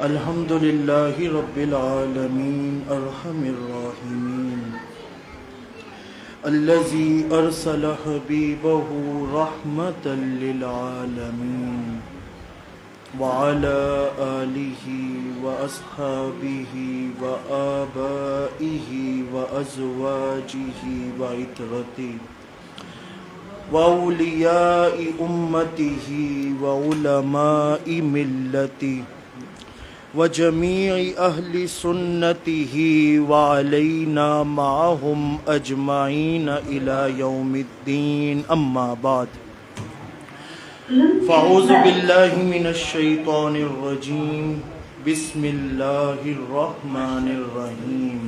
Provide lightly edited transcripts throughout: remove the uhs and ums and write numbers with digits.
الحمد لله رب العالمين أرحم الراحمين الذي أرسل حبيبه رحمة للعالمين وعلى آله وأصحابه وآبائه وأزواجه وعترته وأولياء أمته وعلماء ملته وجميع أهل سنته وعلينا معهم أجمعين إلى يوم الدين أما بعد فأعوذ بالله من الشيطان الرجيم بسم الله الرحمن الرحيم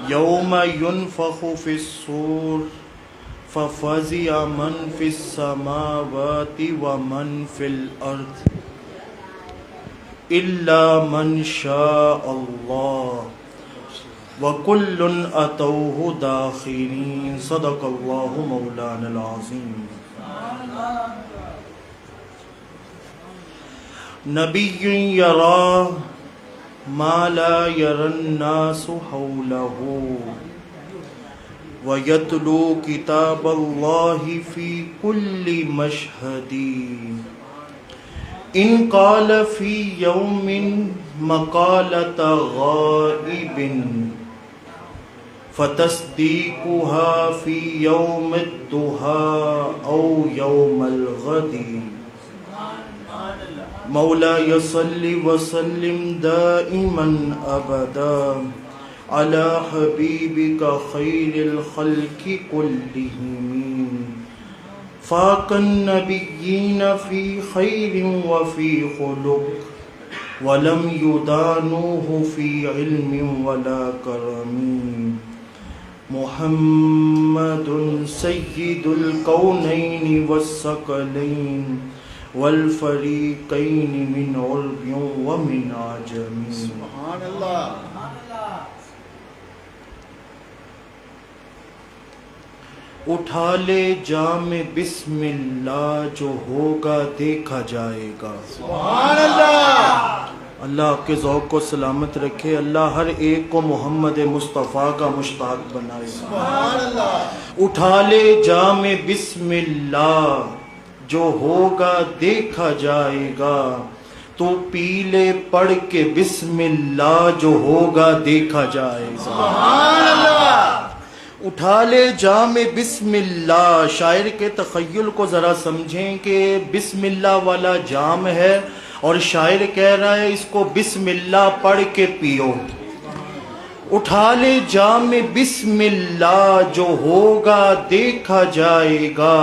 يوم ينفخ في الصور ففزع من في السماوات ومن في الأرض إلا من شاء الله وكل أتوه داخرين صدق الله مولانا العظيم. نبي يرى ما لا يرى الناس حوله ويتلو كتاب الله في كل مشهد إن قال في يوم مقالة غائب فتصديقها في يوم الضحى أو يوم الغد. مولاي صل وسلم دائما أبدا على حبيبك خير الخلق كلهم فاق النبيين في خير وفي خلق ولم يدانوه في علم ولا كرم. محمد سيد الكونين والثقلين والفريقين من عرب ومن عجم. سبحان اللہ. اٹھا لے جام بسم اللہ جو ہوگا دیکھا جائے گا. سبحان اللہ. اللہ آپ کے ذوق کو سلامت رکھے. اللہ ہر ایک کو محمد مصطفیٰ کا مشتاق بنائے. سبحان اللہ. اٹھا لے جام بسم اللہ جو ہوگا دیکھا جائے گا تو پی لے پڑھ کے بسم اللہ جو ہوگا دیکھا جائے گا. سبحان اللہ. اٹھا لے جام بسم اللہ. شاعر کے تخیل کو ذرا سمجھیں کہ بسم اللہ والا جام ہے اور شاعر کہہ رہا ہے اس کو بسم اللہ پڑھ کے پیو. اٹھا لے جام بسم اللہ جو ہوگا دیکھا جائے گا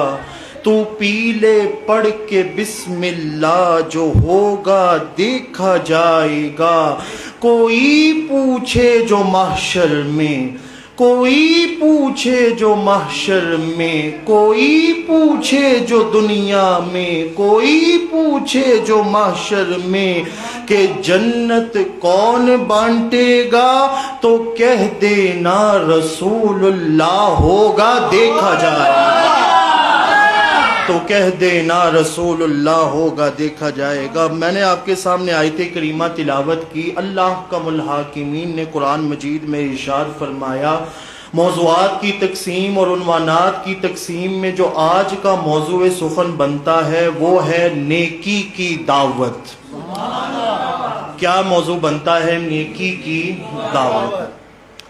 تو پی لے پڑھ کے بسم اللہ جو ہوگا دیکھا جائے گا. کوئی پوچھے جو محشر میں کوئی پوچھے جو محشر میں کوئی پوچھے جو دنیا میں کوئی پوچھے جو محشر میں کہ جنت کون بانٹے گا تو کہہ دینا رسول اللہ ہوگا دیکھا جائے گا. تو کہہ دینا رسول اللہ ہوگا دیکھا جائے گا. میں نے آپ کے سامنے آیت کریمہ تلاوت کی. اللہ کا الحاکمین نے قرآن مجید میں ارشاد فرمایا موضوعات کی تقسیم اور عنوانات کی تقسیم میں جو آج کا موضوع سخن بنتا ہے وہ ہے نیکی کی دعوت. کیا موضوع بنتا ہے؟ نیکی کی دعوت.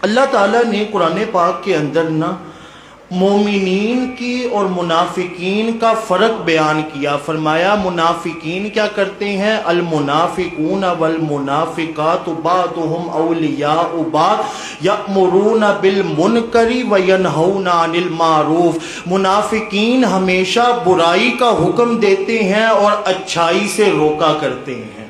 اللہ تعالیٰ نے قرآن پاک کے اندر نا مومنین کی اور منافقین کا فرق بیان کیا. فرمایا منافقین کیا کرتے ہیں؟ المنافقون والمنافقات بعضهم اولیاء بعض یأمرون بالمنکر وینہون عن المعروف. منافقین ہمیشہ برائی کا حکم دیتے ہیں اور اچھائی سے روکا کرتے ہیں.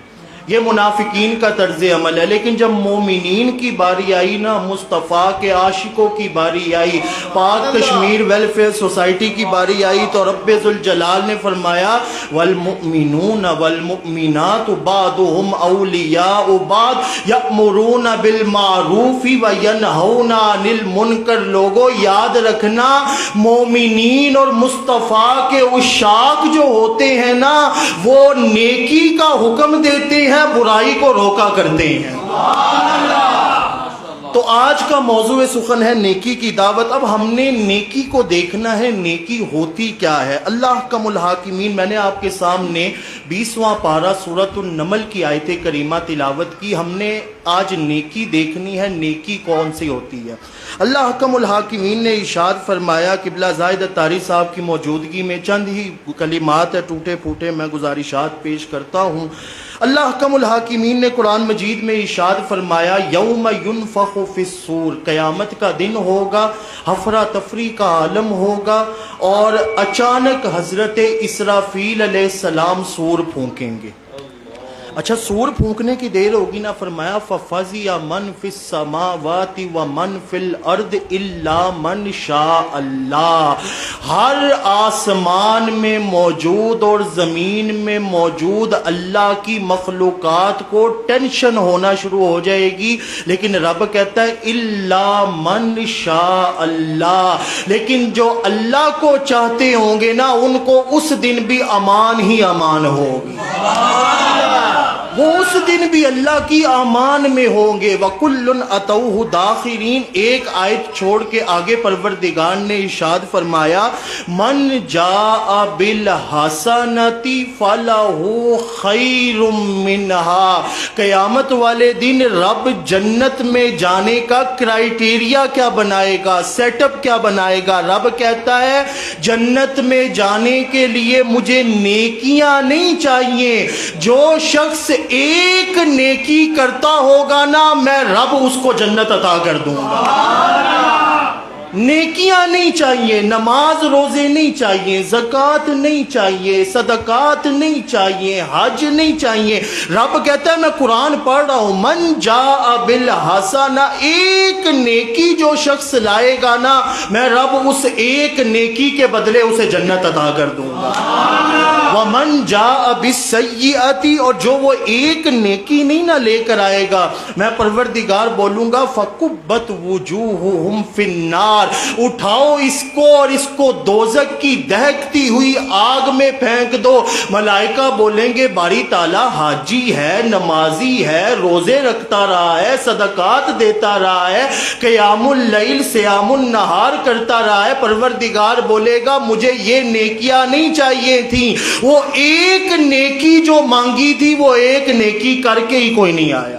یہ منافقین کا طرز عمل ہے. لیکن جب مومنین کی باری آئی نا، مصطفیٰ کے عاشقوں کی باری آئی، پاک کشمیر ویلفیئر سوسائٹی کی باری آئی، تو رب ذوالجلال نے فرمایا والمؤمنون والمؤمنات بعضهم اولیاء بعض یأمرون بالمعروف وینہون عن المنکر. لوگوں یاد رکھنا، مومنین اور مصطفیٰ کے عشاق جو ہوتے ہیں نا، وہ نیکی کا حکم دیتے ہیں، برائی کو روکا کرتے ہیں. تو آج کا موضوع سخن ہے نیکی کی دعوت. اب ہم نے نیکی کو دیکھنا ہے، نیکی ہوتی کیا ہے. اللہ احکم الحاکمین، میں نے آپ کے سامنے 20واں پارہ سورۃ النمل کی آیت کریمہ تلاوت کی. ہم نے آج نیکی دیکھنی ہے، نیکی کون سی ہوتی ہے. اللہ احکم الحاکمین نے ارشاد فرمایا، قبلہ زاہد اتاری صاحب کی موجودگی میں چند ہی کلمات ٹوٹے پھوٹے میں گزارشات پیش کرتا ہوں. اللہ احکم الحاکمین نے قرآن مجید میں ارشاد فرمایا یوم ینفخ فی الصور، قیامت کا دن ہوگا، ہفرا تفری کا عالم ہوگا، اور اچانک حضرت اسرافیل علیہ السلام سور پھونکیں گے. اچھا، سور پھونکنے کی دیر ہوگی نا، فرمایا فَفَزِعَ مَنْ فِي السَّمَاوَاتِ وَمَنْ فِي الْأَرْضِ إِلَّا مَنْ شَاءَ اللَّهُ. ہر آسمان میں موجود اور زمین میں موجود اللہ کی مخلوقات کو ٹینشن ہونا شروع ہو جائے گی، لیکن رب کہتا ہے إِلَّا مَنْ شَاءَ اللَّهُ. لیکن جو اللہ کو چاہتے ہوں گے نا، ان کو اس دن بھی امان ہی امان ہوگی، وہ اس دن بھی اللہ کی امان میں ہوں گے. وَكُلٌّ أَتَوْهُ دَاخِرِينَ. ایک آیت چھوڑ کے آگے پروردگار نے ارشاد فرمایا مَنْ جَاءَ بِالْحَسَنَةِ فَلَهُ خَيْرٌ مِّنْهَا. قیامت والے دن رب جنت میں جانے کا کرائیٹیریا کیا بنائے گا، سیٹ اپ کیا بنائے گا. رب کہتا ہے جنت میں جانے کے لیے مجھے نیکیاں نہیں چاہیے، جو شخص ایک نیکی کرتا ہوگا نا، میں رب اس کو جنت عطا کر دوں گا. نیکیاں نہیں چاہیے، نماز روزے نہیں چاہیے، زکوٰۃ نہیں چاہیے، صدقات نہیں چاہیے، حج نہیں چاہیے. رب کہتا ہے میں قرآن پڑھ رہا ہوں من جاء بالحسنہ، ایک نیکی جو شخص لائے گا نا، میں رب اس ایک نیکی کے بدلے اسے جنت عطا کر دوں گا. ومن جاء بالسیئۃ، اور جو وہ ایک نیکی نہیں نہ لے کر آئے گا، میں پروردگار بولوں گا فکبت وجوہہم فی النار، اٹھاؤ اس کو اور اس کو دوزخ کی دہکتی ہوئی آگ میں پھینک دو. ملائکہ بولیں گے باری تعالیٰ حاجی ہے، نمازی ہے، روزے رکھتا رہا ہے، صدقات دیتا رہا ہے، قیام اللیل سیام النہار کرتا رہا ہے. پروردگار بولے گا مجھے یہ نیکیاں نہیں چاہیے تھیں، وہ ایک نیکی جو مانگی تھی وہ ایک نیکی کر کے ہی کوئی نہیں آیا.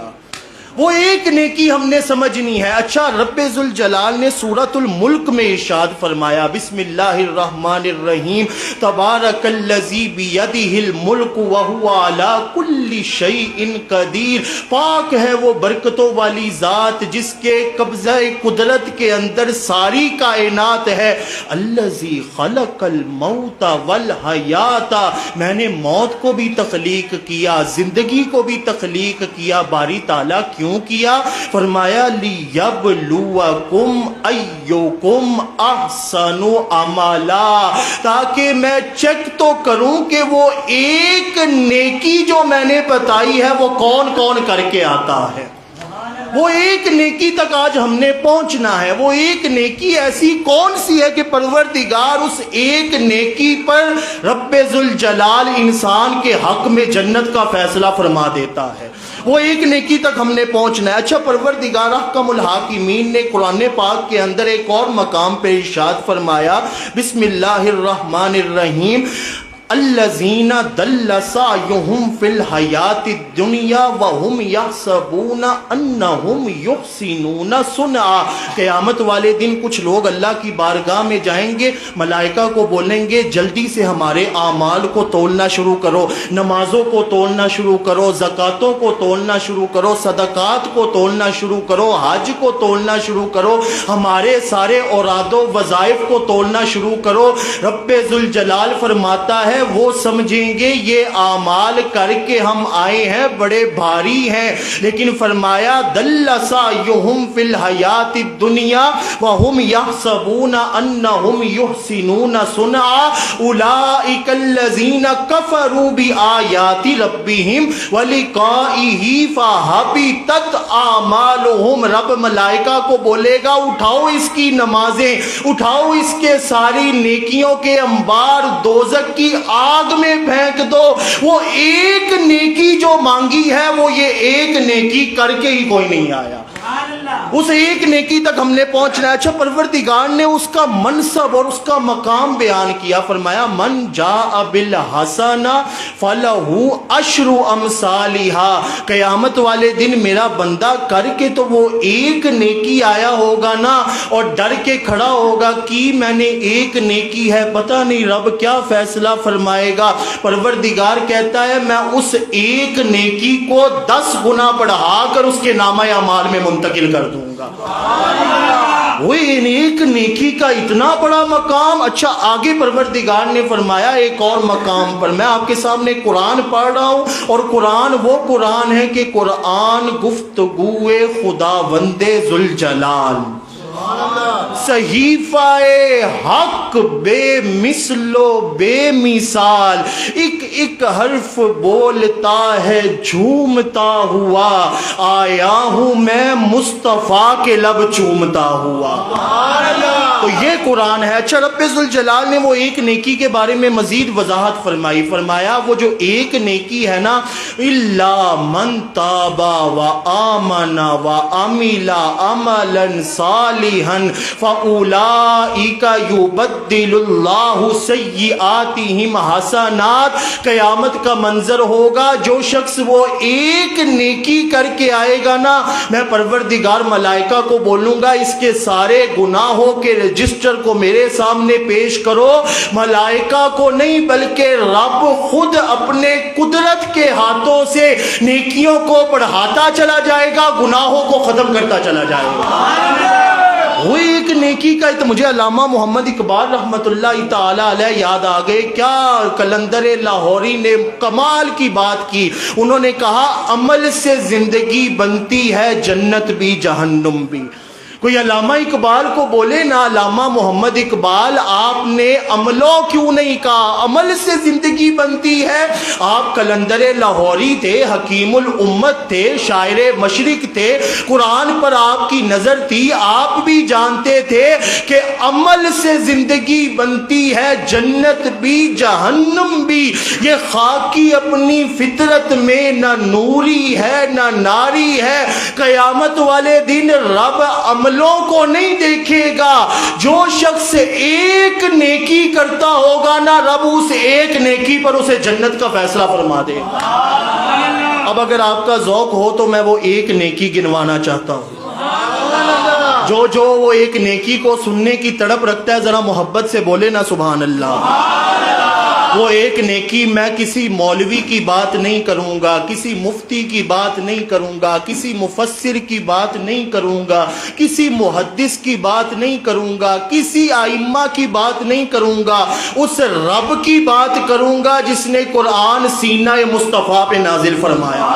وہ ایک نیکی ہم نے سمجھنی ہے. اچھا، رب ذوالجلال نے سورۃ الملک میں ارشاد فرمایا بسم اللہ الرحمن الرحیم تبارک الذی بیدہ الملک وہو علی کل شیء قدیر. پاک ہے وہ برکتوں والی ذات جس کے قبضہ قدرت کے اندر ساری کائنات ہے. الذی خلق الموت والحیات، میں نے موت کو بھی تخلیق کیا، زندگی کو بھی تخلیق کیا. باری تعالیٰ کیوں کیا؟ فرمایا لیبلوکم ایکم احسن عملا، تاکہ میں چیک تو کروں کہ وہ ایک نیکی جو میں نے بتائی ہے وہ کون کون کر کے آتا ہے. وہ ایک نیکی تک آج ہم نے پہنچنا ہے. وہ ایک نیکی ایسی کون سی ہے کہ پروردگار اس ایک نیکی پر رب ذوالجلال انسان کے حق میں جنت کا فیصلہ فرما دیتا ہے. وہ ایک نیکی تک ہم نے پہنچنا ہے. اچھا، پروردگار احکم الحاکمین نے قرآن پاک کے اندر ایک اور مقام پہ ارشاد فرمایا بسم اللہ الرحمن الرحیم الذین ضل سعیہم فی الحیاۃ الدنیا وہم یحسبون انہم یحسنون صنعا. قیامت والے دن کچھ لوگ اللہ کی بارگاہ میں جائیں گے، ملائکہ کو بولیں گے جلدی سے ہمارے اعمال کو تولنا شروع کرو، نمازوں کو تولنا شروع کرو، زکاتوں کو تولنا شروع کرو، صدقات کو تولنا شروع کرو، حج کو تولنا شروع کرو، ہمارے سارے اوراد و وظائف کو تولنا شروع کرو. رب ذوالجلال فرماتا ہے ہے وہ سمجھیں گے یہ اعمال کر کے ہم آئے ہیں بڑے بھاری ہیں، لیکن فرمایا دل سعیہم فی الحیات الدنیا وہم یحسبون انہم یحسنون صنعا اولئک الذین کفروا بآیات ربہم ولقائہ فحبطت اعمالہم۔ رب ملائکہ کو بولے گا اٹھاؤ اس کی نمازیں، اٹھاؤ اس کے ساری نیکیوں کے انبار دوزخ کی آگ میں پھینک دو، وہ ایک نیکی جو مانگی ہے وہ یہ ایک نیکی کر کے ہی کوئی نہیں آیا، اس ایک نیکی تک ہم نے پہنچنا ہے۔ اچھا پروردگار نے اس کا منصب اور اس کا مقام بیان کیا، فرمایا من جاء بالحسنہ فلہ عشر امثالہا، قیامت والے دن میرا بندہ کر کے تو وہ ایک نیکی آیا ہوگا نا، اور ڈر کے کھڑا ہوگا کہ میں نے ایک نیکی ہے، پتہ نہیں رب کیا فیصلہ فرمائے گا۔ پروردگار کہتا ہے میں اس ایک نیکی کو 10 گنا بڑھا کر اس کے نامہ اعمال میں منتقل کر دوں گا۔ وہ ایک نیکی کا اتنا بڑا مقام۔ اچھا آگے پروردگار نے فرمایا ایک اور مقام پر، میں آپ کے سامنے قرآن پڑھ رہا ہوں، اور قرآن وہ قرآن ہے کہ قرآن گفتگو خداوند ذوالجلال، صحیفہ حق بے مثل و بے مثال، ایک ایک حرف بولتا ہے جھومتا ہوا، آیا ہوں میں مصطفیٰ کے لب چومتا ہوا۔ تو یہ قرآن ہے۔ اچھا رب ذوالجلال نے وہ ایک نیکی کے بارے میں مزید وضاحت فرمائی، فرمایا وہ جو ایک نیکی ہے نا، الا من تاب و آمن و عمل عملا صالحا فاولئک یبدل اللہ سیئاتہم حسنات۔ قیامت کا منظر ہوگا، جو شخص وہ ایک نیکی کر کے آئے گا نا، میں پروردگار ملائکہ کو بولوں گا اس کے سارے گناہوں کے رجسٹر کو میرے سامنے پیش کرو۔ ملائکہ کو نہیں بلکہ رب خود اپنے قدرت کے ہاتھوں سے نیکیوں کو بڑھاتا چلا جائے گا، گناہوں کو ختم کرتا چلا جائے گا۔ وہ ایک نیکی کا مجھے علامہ محمد اقبال رحمت اللہ تعالی علیہ یاد آ گئے، کیا کلندر لاہوری نے کمال کی بات کی۔ انہوں نے کہا عمل سے زندگی بنتی ہے جنت بھی جہنم بھی۔ کوئی علامہ اقبال کو بولے نا علامہ محمد اقبال آپ نے عملوں کیوں نہیں کہا، عمل سے زندگی بنتی ہے۔ آپ کلندر لاہوری تھے، حکیم الامت تھے، شاعر مشرق تھے، قرآن پر آپ کی نظر تھی، آپ بھی جانتے تھے کہ عمل سے زندگی بنتی ہے جنت بھی جہنم بھی۔ یہ خاکی اپنی فطرت میں نہ نوری ہے نہ ناری ہے، قیامت والے دن رب عملوں کو نہیں دیکھے گا، جو شخص ایک نیکی کرتا ہوگا نا، رب اس ایک نیکی پر اسے جنت کا فیصلہ فرما دے گا۔ اب اگر آپ کا ذوق ہو تو میں وہ ایک نیکی گنوانا چاہتا ہوں۔ جو وہ ایک نیکی کو سننے کی تڑپ رکھتا ہے ذرا محبت سے بولے نا سبحان اللہ۔ وہ ایک نیکی میں کسی مولوی کی بات نہیں کروں گا، کسی مفتی کی بات نہیں کروں گا، کسی مفسر کی بات نہیں کروں گا، کسی محدث کی بات نہیں کروں گا، کسی ائمہ کی بات نہیں کروں گا، اس رب کی بات کروں گا جس نے قرآن سینہ مصطفیٰ پہ نازل فرمایا۔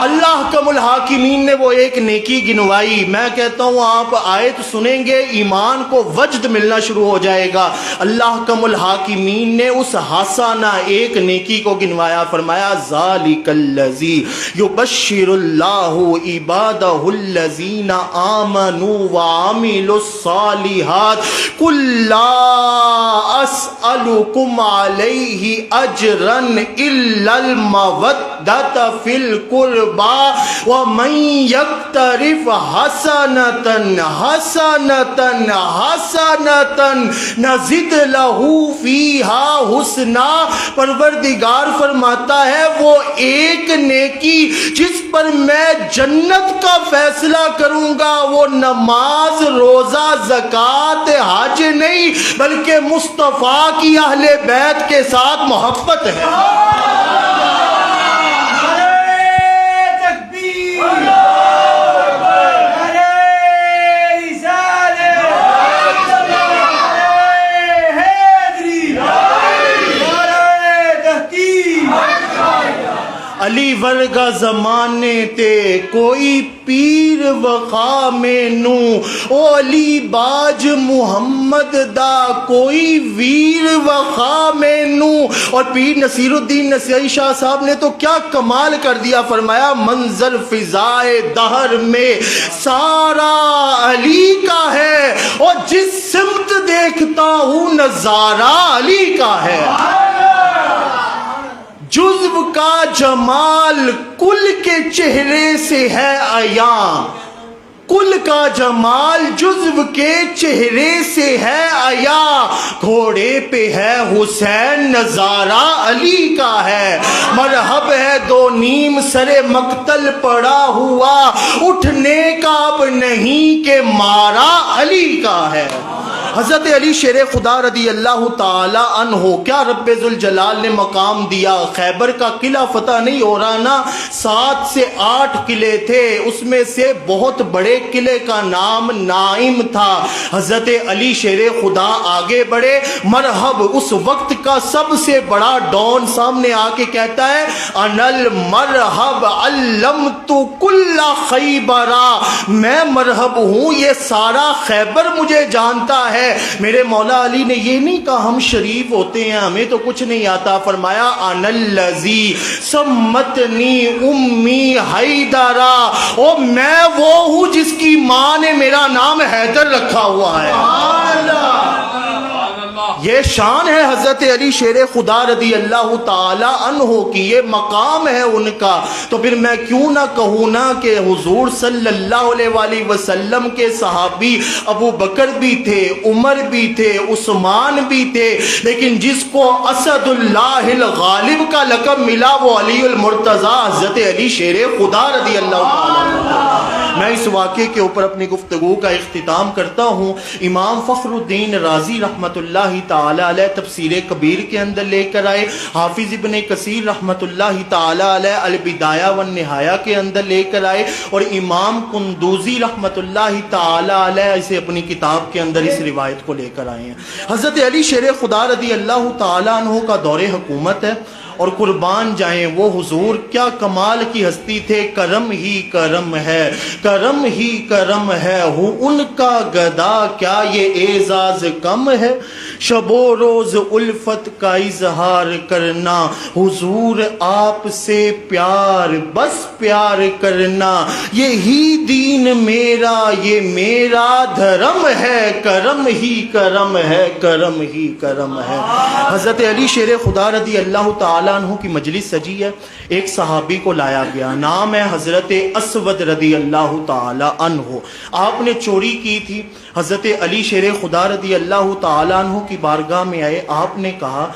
اللہ کم الحاکمین نے وہ ایک نیکی گنوائی۔ میں کہتا ہوں آپ آیت سنیں گے ایمان کو وجد ملنا شروع ہو جائے گا۔ اللہ کم الحاکمین نے اس حسنہ ایک نیکی کو گنوایا، فرمایا ذالک الذی یبشر اللہ عبادہ الذین آمنوا وعملوا الصالحات قل لا اسألکم علیہ اجرا الا المودۃ فی القربى ومن یقترف حسنة نزد لہ فیہا حسنا۔ پروردگار فرماتا ہے وہ ایک نیکی جس پر میں جنت کا فیصلہ کروں گا، وہ نماز روزہ زکوٰۃ حج نہیں بلکہ مصطفیٰ کی اہل بیت کے ساتھ محبت ہے۔ ورگا زمانے تے کوئی پیر وقا مینو او علی باج محمد دا کوئی ویر وقا مینو. اور پیر نصیر الدین نسائی شاہ صاحب نے تو کیا کمال کر دیا, فرمایا منظر فضائے دہر میں سارا علی کا ہے اور جس سمت دیکھتا ہوں نظارہ علی کا ہے. جزو کا جمال کل کے چہرے سے ہے عیاں, کل کا جمال جزو کے چہرے سے ہے عیاں. گھوڑے پہ ہے حسین نظارہ علی کا ہے. مرحب ہے دو نیم سر مقتل پڑا ہوا, اٹھنے کا اب نہیں کہ مارا علی کا ہے. حضرت علی شیر خدا رضی اللہ تعالی عنہ, کیا رب ذوالجلال نے مقام دیا. خیبر کا قلعہ فتح نہیں ہو رہا نا, 7 سے 8 قلعے تھے, اس میں سے بہت بڑے قلعے کا نام نائم تھا. حضرت علی شیر خدا آگے بڑھے, مرحب اس وقت کا سب سے بڑا ڈون سامنے آ کے کہتا ہے انل مرحب علمت کل خیبرا, میں مرحب ہوں, یہ سارا خیبر مجھے جانتا ہے. میرے مولا علی نے یہ نہیں کہا ہم شریف ہوتے ہیں ہمیں تو کچھ نہیں آتا, فرمایا ان الذی سمتنی امی حیدرا, او میں وہ ہوں جس کی ماں نے میرا نام حیدر رکھا ہوا ہے. یہ شان ہے حضرت علی شیر خدا رضی اللہ تعالی عنہ کی, یہ مقام ہے ان کا. تو پھر میں کیوں نہ کہوں نا کہ حضور صلی اللہ علیہ وآلہ وسلم کے صحابی ابو بکر بھی تھے, عمر بھی تھے, عثمان بھی تھے, لیکن جس کو اسد اللہ الغالب کا لقب ملا وہ علی المرتضی حضرت علی شیر خدا رضی اللہ تعالی عنہ. میں اس واقعے کے اوپر اپنی گفتگو کا اختتام کرتا ہوں. امام فخر الدین رازی رحمت اللہ تعالی علیہ تفسیر کبیر کے اندر لے کر آئے, حافظ ابن کثیر رحمت اللہ تعالی علیہ البدایہ والنہایہ کے اندر لے کر آئے, اور امام قندوزی رحمت اللہ تعالی علیہ اسے اپنی کتاب کے اندر اس روایت کو لے کر آئے ہیں. حضرت علی شیر خدا رضی اللہ تعالی عنہ کا دور حکومت ہے, اور قربان جائیں وہ حضور کیا کمال کی ہستی تھے. کرم ہی کرم ہے, کرم ہی کرم ہے, ہوں ان کا گدا کیا یہ اعزاز کم ہے. شب و روز الفت کا اظہار کرنا, حضور آپ سے پیار بس پیار کرنا, یہی دین میرا یہ میرا دھرم ہے. کرم ہی کرم ہے, کرم ہی کرم ہے. حضرت علی شیر خدا رضی اللہ تعالی عنہ کی مجلس سجی ہے. ایک صحابی کو لایا گیا, نام ہے حضرت اسود رضی اللہ تعالی عنہ. آپ نے چوری کی تھی. حضرت علی شیر خدا رضی اللہ تعالی عنہ کی بارگاہ میں آئے. آپ نے کہا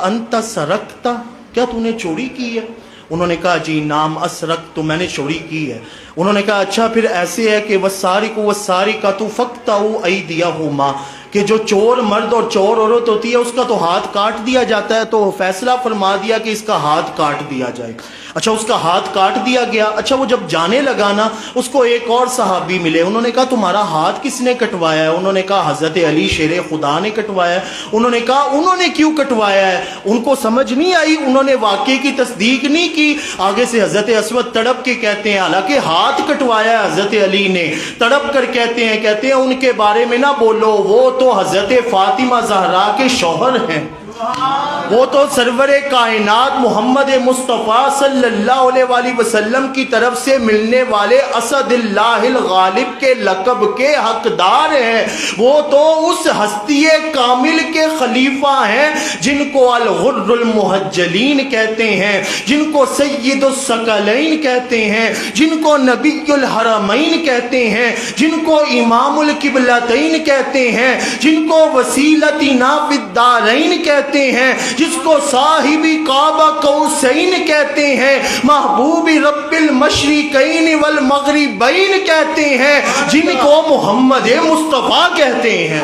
انت سرقتا, کیا تو نے چوری کی ہے؟ انہوں نے کہا جی نام اسرق, تو میں نے چوری کی ہے. انہوں نے کہا اچھا پھر ایسے ہے کہ والسارق والسارقۃ فاقطعوا ایدیہما, کہ جو چور مرد اور چور عورت ہوتی ہے اس کا تو ہاتھ کاٹ دیا جاتا ہے, تو فیصلہ فرما دیا کہ اس کا ہاتھ کاٹ دیا جائے. اچھا اس کا ہاتھ کاٹ دیا گیا. اچھا وہ جب جانے لگا نا, اس کو ایک اور صحابی ملے. انہوں نے کہا تمہارا ہاتھ کس نے کٹوایا ہے؟ انہوں نے کہا حضرت علی شیر خدا نے کٹوایا ہے. انہوں نے کہا انہوں نے کیوں کٹوایا ہے؟ ان کو سمجھ نہیں آئی, انہوں نے واقعے کی تصدیق نہیں کی. آگے سے حضرت اسود تڑپ کے کہتے ہیں, حالانکہ ہاتھ کٹوایا ہے حضرت علی نے, تڑپ کر کہتے ہیں ان کے بارے میں نہ بولو, وہ تو حضرت فاطمہ زہرا کے شوہر ہیں, وہ تو سرور کائنات محمد مصطفیٰ صلی اللہ علیہ وآلہ وسلم کی طرف سے ملنے والے اسد اللہ الغالب کے لقب کے حقدار ہیں. وہ تو اس ہستی کامل کے خلیفہ ہیں جن کو الغر المحجلین کہتے ہیں, جن کو سید الثقلین کہتے ہیں, جن کو نبی الحرمین کہتے ہیں, جن کو امام القبلتین کہتے ہیں, جن کو وسیلتنا فی الدارین کہتے ہیں, جس کو صاحبی کعبہ قوسین کہتے ہیں, محبوب رب المشرقین والمغربین کہتے ہیں, جن کو محمد مصطفیٰ کہتے ہیں.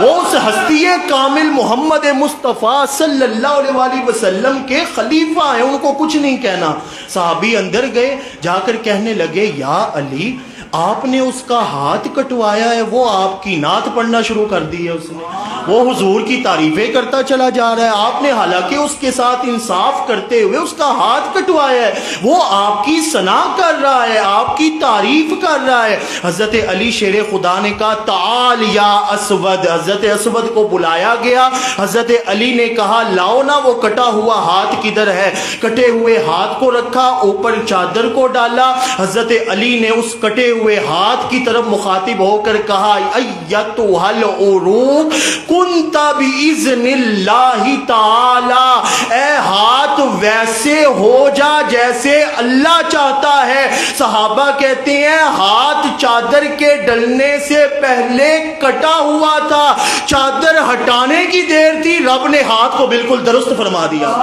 وہ اس ہستی کامل محمد مصطفیٰ صلی اللہ علیہ وآلہ وسلم کے خلیفہ ہیں, ان کو کچھ نہیں کہنا. صحابی اندر گئے, جا کر کہنے لگے یا علی آپ نے اس کا ہاتھ کٹوایا ہے، وہ آپ کی نعت پڑھنا شروع کر دی ہے، اس نے وہ حضور کی تعریفیں کرتا چلا جا رہا ہے، آپ نے حالانکہ اس کے ساتھ انصاف کرتے ہوئے اس کا ہاتھ کٹوایا ہے، وہ آپ کی ثنا کر رہا ہے، آپ کی تعریف کر رہا ہے۔ حضرت علی شیر خدا نے کہا تعال یا اسود، حضرت اسود کو بلایا گیا، حضرت علی نے کہا لاؤ نا وہ کٹا ہوا ہاتھ کدھر ہے، کٹے ہوئے ہاتھ کو رکھا، اوپر چادر کو ڈالا، حضرت علی نے اس کٹے ہوئے ہاتھ کی طرف مخاطب ہو کر کہا ایتھا العروق کنت باذن اللہ تعالی، اے ہاتھ ویسے ہو جا جیسے اللہ چاہتا ہے۔ صحابہ کہتے ہیں ہاتھ چادر کے ڈلنے سے پہلے کٹا ہوا تھا، چادر ہٹانے کی دیر تھی، رب نے ہاتھ کو بالکل درست فرما دیا۔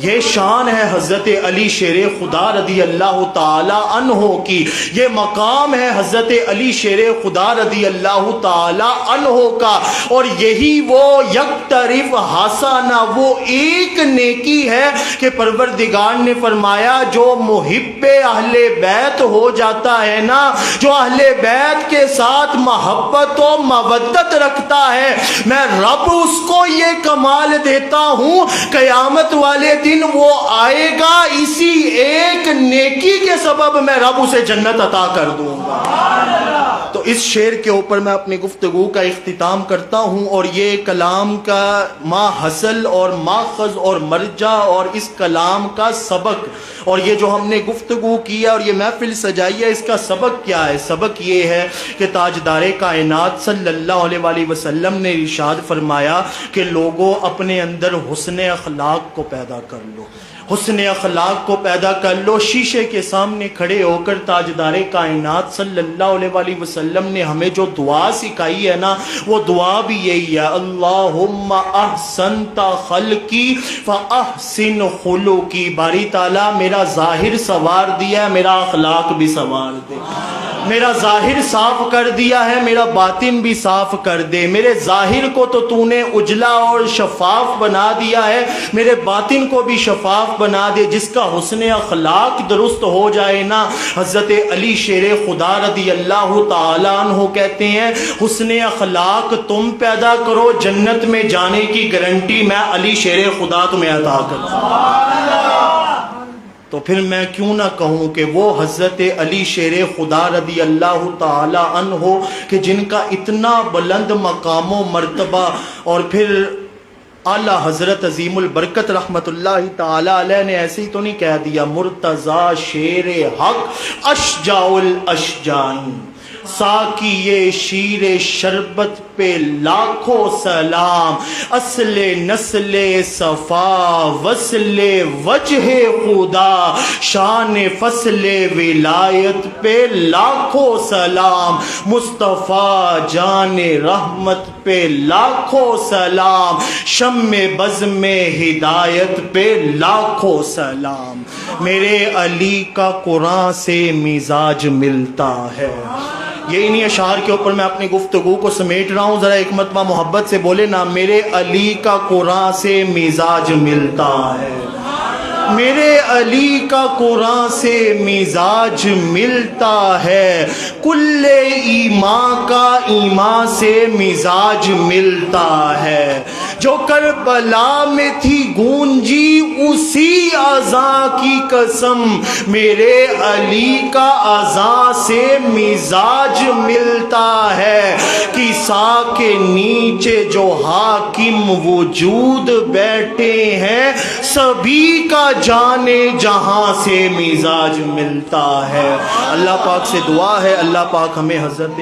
یہ شان ہے حضرت علی شیر خدا رضی اللہ تعالی عنہ کی، یہ مقام ہے حضرت علی شیر خدا رضی اللہ تعالی عنہ کا، اور یہی وہ یکطرف حسنہ، وہ ایک نیکی ہے کہ پروردگار نے فرمایا جو محب اہل بیت ہو جاتا ہے نا، جو اہل بیت کے ساتھ محبت و مودت رکھتا ہے، میں رب اس کو یہ کمال دیتا ہوں، قیامت والے دن وہ آئے گا اسی ایک نیکی کے سبب میں رب اسے جنت عطا کر دوں گا۔ تو اس شعر کے اوپر میں اپنی گفتگو کا اختتام کرتا ہوں، اور یہ کلام کا ماحصل اور ماخذ اور مرجع اور اس کلام کا سبق، اور یہ جو ہم نے گفتگو کی ہے اور یہ محفل سجائی ہے، اس کا سبق کیا ہے؟ سبق یہ ہے کہ تاجدار کائنات صلی اللہ علیہ وآلہ وسلم نے ارشاد فرمایا کہ لوگوں اپنے اندر حسن اخلاق کو پیدا کر لو، حسن اخلاق کو پیدا کر لو۔ شیشے کے سامنے کھڑے ہو کر تاجدار کائنات صلی اللہ علیہ وآلہ وسلم نے ہمیں جو دعا سکھائی ہے نا، وہ دعا بھی یہی ہے، اللہم احسنت خلقی فاحسن خلقی، باری تعالیٰ میرا ظاہر سنوار دیا ہے، میرا اخلاق بھی سنوار دے، میرا ظاہر صاف کر دیا ہے، میرا باطن بھی صاف کر دے، میرے ظاہر کو تو نے اجلا اور شفاف بنا دیا ہے، میرے باطن کو بھی شفاف بنا دے۔ جس کا حسن اخلاق درست ہو جائے نا، حضرت علی شیر خدا رضی اللہ تعالیٰ عنہ کہتے ہیں حسن اخلاق تم پیدا کرو، جنت میں جانے کی گارنٹی میں علی شیر خدا تمہیں عطا کرتا ہوں۔ تو پھر میں کیوں نہ کہوں کہ وہ حضرت علی شیر خدا رضی اللہ تعالی عنہ کہ جن کا اتنا بلند مقام و مرتبہ، اور پھر اعلیٰ حضرت عظیم البرکت رحمت اللہ تعالی علیہ نے ایسے ہی تو نہیں کہہ دیا مرتضی شیر حق اشجاع الاشجاعین، ساقی شیر شربت پہ لاکھوں سلام، اصل نسل صفا وصل وجہ خدا، شان فصل ولایت پہ لاکھوں سلام، مصطفیٰ جان رحمت پہ لاکھوں سلام، شم بزم ہدایت پہ لاکھوں سلام۔ میرے علی کا قرآن سے مزاج ملتا ہے۔ یہ انہی اشعار کے اوپر میں اپنی گفتگو کو سمیٹ رہا ہوں، ذرا ایک مرتبہ محبت سے بولے نا، میرے علی کا قرآن سے مزاج ملتا ہے، میرے علی کا قرآن سے مزاج ملتا ہے، کل ایمان کا ایمان سے مزاج ملتا ہے، جو کربلا میں تھی گونجی اسی اذان کی قسم، میرے علی کا اذان سے مزاج ملتا ہے، کسا کے نیچے جو حاکم وجود بیٹھے ہیں سبھی کا جانے جہاں سے مزاج ملتا ہے۔ اللہ پاک سے دعا ہے اللہ پاک ہمیں حضرت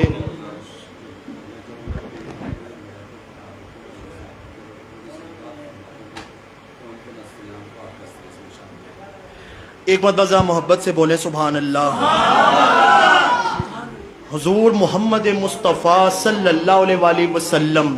ایک مرتبہ ذرا محبت سے بولے سبحان اللہ۔ حضور محمد مصطفیٰ صلی اللہ علیہ وآلہ وسلم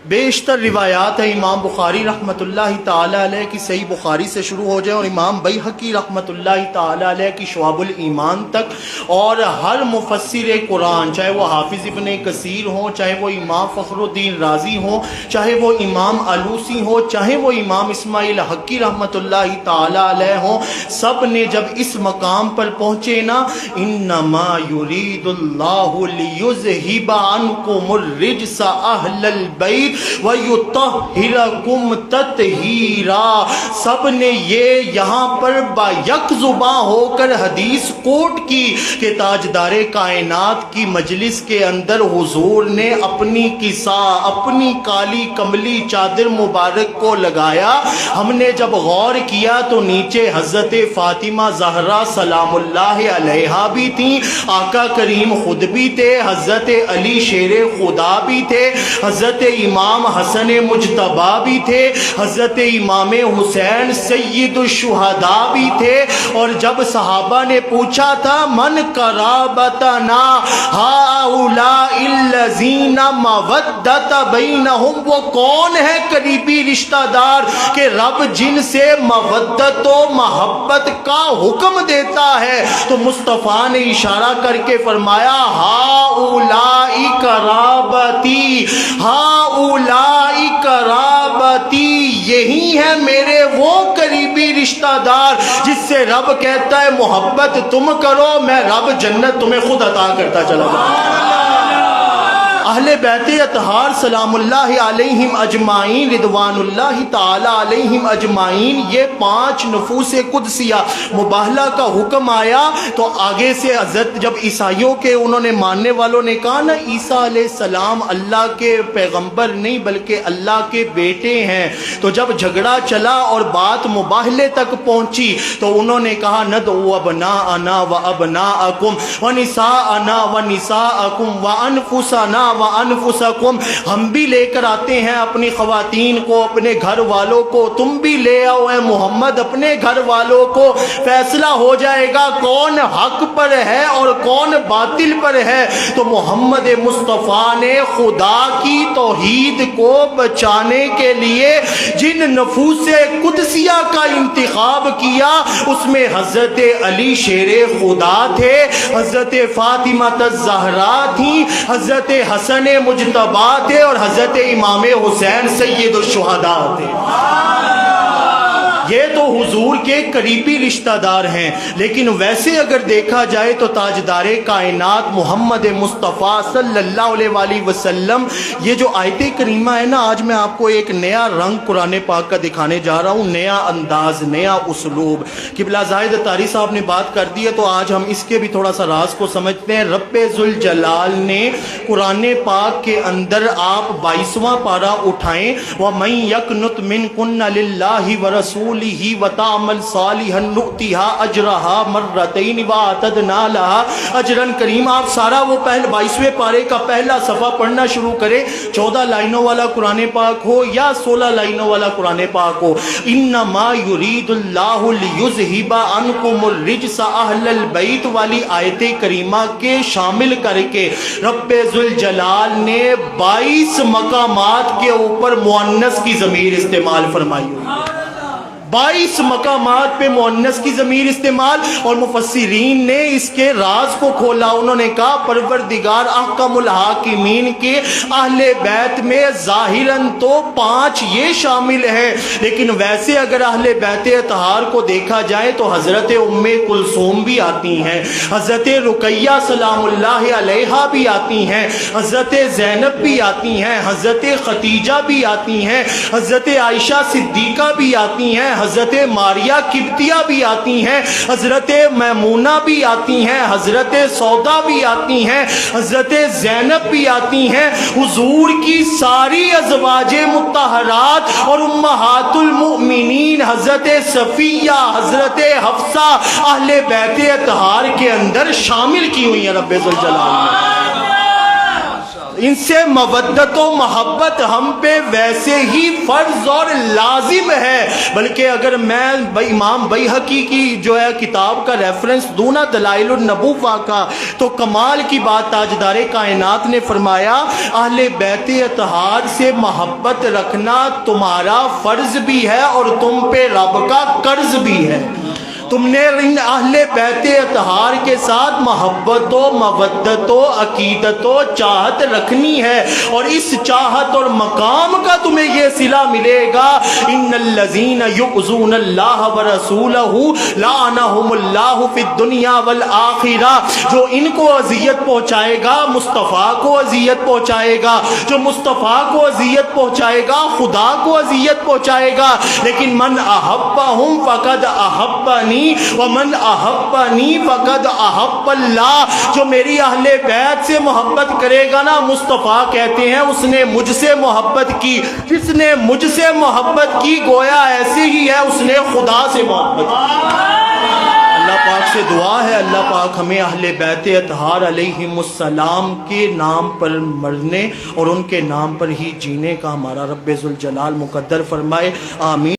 بیشتر روایات ہیں امام بخاری رحمۃ اللہ تعالی علیہ کی صحیح بخاری سے شروع ہو جائیں اور امام بیہقی رحمۃ اللہ تعالی علیہ کی شعب الایمان تک، اور ہر مفسر قرآن، چاہے وہ حافظ ابن کثیر ہوں، چاہے وہ امام فخر الدین رازی ہوں، چاہے وہ امام علوسی ہوں، چاہے وہ امام اسماعیل حقی رحمۃ اللہ تعالی علیہ ہوں، سب نے جب اس مقام پر پہنچے نا، انما یرید اللہ لیذہب عنکم الرجس اہل البیت وَيُطَهِّرَكُمْ تَطْهِيرًا، سب نے یہ یہاں پر با یک زباں ہو کر حدیث کوٹ کی کہ تاجدار کائنات کی مجلس کے اندر حضور نے اپنی کسا، اپنی کالی کملی چادر مبارک کو لگایا۔ ہم نے جب غور کیا تو نیچے حضرت فاطمہ زہرا سلام اللہ علیہا بھی تھیں، آقا کریم خود بھی تھے، حضرت علی شیر خدا بھی تھے، حضرت امام حسن مجتبی بھی تھے، حضرت امام حسین سید الشہداء بھی تھے۔ اور جب صحابہ نے پوچھا تھا من قرابتنا ہؤلاء الذین مودۃ بینہم، وہ کون ہے قریبی رشتہ دار کہ رب جن سے مودت و محبت کا حکم دیتا ہے، تو مصطفیٰ نے اشارہ کر کے فرمایا ہؤلاء قرابتی، ہؤلاء قرابتی، یہی ہے میرے وہ قریبی رشتہ دار جس سے رب کہتا ہے محبت تم کرو، میں رب جنت تمہیں خود عطا کرتا چلا جاؤں۔ اہل بیت اطہار سلام اللہ علیہم اجمعین رضوان اللہ تعالی علیہم اجمعین، یہ 5 نفوس قدسیہ مباہلہ کا حکم آیا تو آگے سے حضرت جب عیسائیوں کے انہوں نے ماننے والوں نے کہا نا عیسیٰ علیہ السلام اللہ کے پیغمبر نہیں بلکہ اللہ کے بیٹے ہیں، تو جب جھگڑا چلا اور بات مباہلے تک پہنچی تو انہوں نے کہا ندعو ابناءنا وابناءکم ونساءنا ونساءکم وانفسنا وانفسکم، ہم بھی لے کر آتے ہیں اپنی خواتین کو، اپنے گھر والوں کو، تم بھی لے آؤ اے محمد اپنے گھر والوں کو، فیصلہ ہو جائے گا کون حق پر ہے اور کون باطل پر ہے۔ تو محمد مصطفیٰ نے خدا کی توحید کو بچانے کے لیے جن نفوس قدسیہ کا انتخاب کیا اس میں حضرت علی شیر خدا تھے، حضرت فاطمہ الزہرا تھیں، حضرت حسن مجتبی تھے اور حضرت امام حسین سید الشہداء تھے۔ یہ تو حضور کے قریبی رشتہ دار ہیں، لیکن ویسے اگر دیکھا جائے تو تاجدار کائنات محمد مصطفیٰ صلی اللہ علیہ وآلہ وسلم، یہ جو آیت کریمہ ہے نا، آج میں آپ کو ایک نیا رنگ قرآن پاک کا دکھانے جا رہا ہوں، نیا انداز، نیا اسلوب۔ قبلہ زاہد اتاری صاحب نے بات کر دی ہے تو آج ہم اس کے بھی تھوڑا سا راز کو سمجھتے ہیں۔ رب ذوالجلال نے قرآن پاک کے اندر آپ 22واں پارہ اٹھائیں، وَمَن يَقْنُتْ مِنكُنَّ لِلَّهِ وَرَسُولِهِ وَتَعْمَلْ صَالِحًا نُؤْتِهَا أَجْرَهَا مَرَّتَيْنِ وَأَعْتَدْنَا لَهَا أَجْرًا کریما۔ آپ سارا وہ 22ویں پارے کا پہلا صفحہ پڑھنا شروع کریں، 14 لائنوں والا قرآن پاک ہو یا 16 لائنوں والا قرآن پاک ہو۔ انما یرید اللہ لیذہب عنکم الرجس اہل البیت والی آیت کریمہ کے شامل کر کے رب ذوالجلال نے 22 مقامات کے اوپر مؤنث کی ضمیر استعمال فرمائی ہوئی، 22 مقامات پہ مؤنث کی ضمیر استعمال، اور مفسرین نے اس کے راز کو کھولا۔ انہوں نے کہا پروردگار احکم الحاکمین کے اہل بیت میں ظاہراً تو 5 یہ شامل ہیں، لیکن ویسے اگر اہل بیت اطہار کو دیکھا جائے تو حضرت ام کلثوم بھی آتی ہیں، حضرت رقیہ سلام اللہ علیہا بھی آتی ہیں، حضرت زینب بھی آتی ہیں، حضرت خدیجہ بھی آتی ہیں، حضرت عائشہ صدیقہ بھی آتی ہیں، حضرت ماریہ قبطیہ بھی آتی ہیں، حضرت میمونہ بھی آتی ہیں، حضرت سودا بھی آتی ہیں، حضرت زینب بھی آتی ہیں۔ حضور کی ساری ازواج مطہرات اور امہات المؤمنین حضرت صفیہ، حضرت حفصہ اہل بیت اطہار کے اندر شامل کی ہوئی ہیں رب ذوالجلال نے۔ ان سے مودت و محبت ہم پہ ویسے ہی فرض اور لازم ہے، بلکہ اگر میں امام بیہقی کی جو ہے کتاب کا ریفرنس دوں نا دلائل النبوہ کا، تو کمال کی بات تاجدار کائنات نے فرمایا اہل بیت اطہار سے محبت رکھنا تمہارا فرض بھی ہے اور تم پہ رب کا قرض بھی ہے۔ تم نے ان اہل بیت اطہار کے ساتھ محبت و مودت و عقیدت و چاہت رکھنی ہے، اور اس چاہت اور مقام کا تمہیں یہ صلہ ملے گا۔ ان الذین یؤذون اللہ ورسولہ لعنہم اللہ فی الدنیا والآخرہ، جو ان کو اذیت پہنچائے گا مصطفیٰ کو اذیت پہنچائے گا، جو مصطفیٰ کو اذیت پہنچائے گا خدا کو اذیت پہنچائے گا۔ لیکن من احبہم فقد احبنی ومن احبنی فقد احب اللہ، جو میری اہل بیت سے محبت کرے گا نا، مصطفیٰ کہتے ہیں اس نے مجھ سے محبت کی، جس نے مجھ سے محبت کی گویا ایسے ہی ہے اس نے خدا سے محبت کی۔ اللہ پاک سے دعا ہے اللہ پاک ہمیں اہل بیت اطہار علیہم السلام کے نام پر مرنے اور ان کے نام پر ہی جینے کا ہمارا رب ذوالجلال مقدر فرمائے، آمین۔